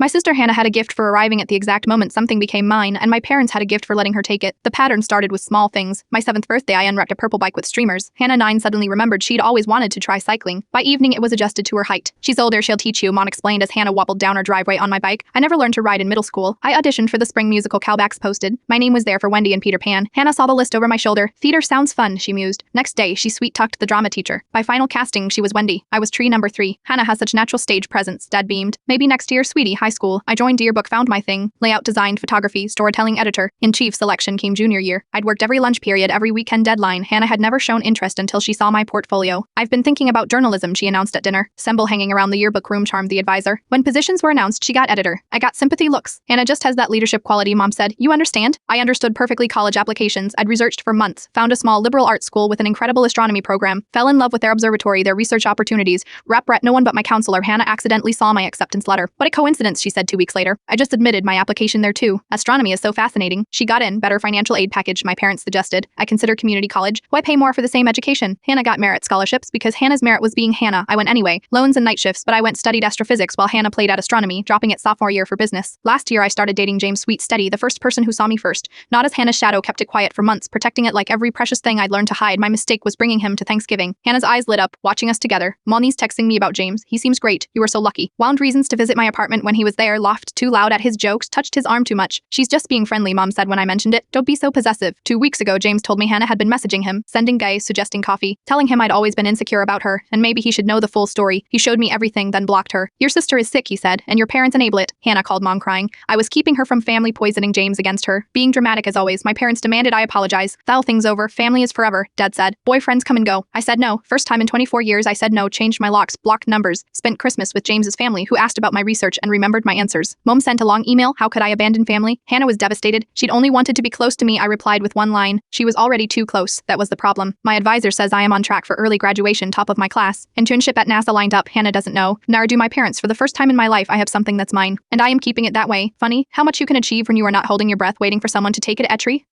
My sister Hannah had a gift for arriving at the exact moment something became mine, and my parents had a gift for letting her take it. The pattern started with small things. My 7th birthday, I unwrapped a purple bike with streamers. Hannah 9 suddenly remembered she'd always wanted to try cycling. By evening, it was adjusted to her height. She's older, she'll teach you, Mom explained as Hannah wobbled down our driveway on my bike. I never learned to ride in middle school. I auditioned for the spring musical Cowbacks posted. My name was there for Wendy and Peter Pan. Hannah saw the list over my shoulder. Theater sounds fun, she mused. Next day, she sweet-talked the drama teacher. By final casting, she was Wendy. I was tree number 3. Hannah has such natural stage presence, Dad beamed. Maybe next year, sweetie, high school. I joined Yearbook, found my thing. Layout, design, photography, storytelling editor. In chief selection came junior year. I'd worked every lunch period, every weekend deadline. Hannah had never shown interest until she saw my portfolio. I've been thinking about journalism, she announced at dinner. Symbol hanging around the yearbook room charmed the advisor. When positions were announced, she got editor. I got sympathy looks. Hannah just has that leadership quality, Mom said. You understand? I understood perfectly college applications. I'd researched for months. Found a small liberal arts school with an incredible astronomy program. Fell in love with their observatory, their research opportunities. Regret, no one but my counselor, Hannah, accidentally saw my acceptance letter. What a coincidence, she said 2 weeks later. I just admitted my application there too. Astronomy is so fascinating. She got in. Better financial aid package, my parents suggested. I consider community college. Why pay more for the same education? Hannah got merit scholarships because Hannah's merit was being Hannah. I went anyway. Loans and night shifts, but I went studied astrophysics while Hannah played at astronomy, dropping it sophomore year for business. Last year I started dating James Sweet Steady, the first person who saw me first. Not as Hannah's shadow kept it quiet for months, protecting it like every precious thing I'd learned to hide. My mistake was bringing him to Thanksgiving. Hannah's eyes lit up, watching us together. Molly's texting me about James. He seems great. You were so lucky. Wound reasons to visit my apartment when he was there, laughed too loud at his jokes, touched his arm too much. She's just being friendly, Mom said when I mentioned it. Don't be so possessive. 2 weeks ago, James told me Hannah had been messaging him, sending gay, suggesting coffee, telling him I'd always been insecure about her, and maybe he should know the full story. He showed me everything, then blocked her. Your sister is sick, he said, and your parents enable it. Hannah called Mom crying. I was keeping her from family poisoning James against her. Being dramatic as always, my parents demanded I apologize. File things over. Family is forever, Dad said. Boyfriends come and go. I said no. First time in 24 years I said no, changed my locks, blocked numbers, spent Christmas with James's family who asked about my research and remembered my answers. Mom sent a long email. How could I abandon family? Hannah was devastated. She'd only wanted to be close to me. I replied with one line. She was already too close. That was the problem. My advisor says I am on track for early graduation, top of my class. Internship at NASA lined up. Hannah doesn't know. Nor do my parents. For the first time in my life, I have something that's mine. And I am keeping it that way. Funny how much you can achieve when you are not holding your breath waiting for someone to take it, Etri.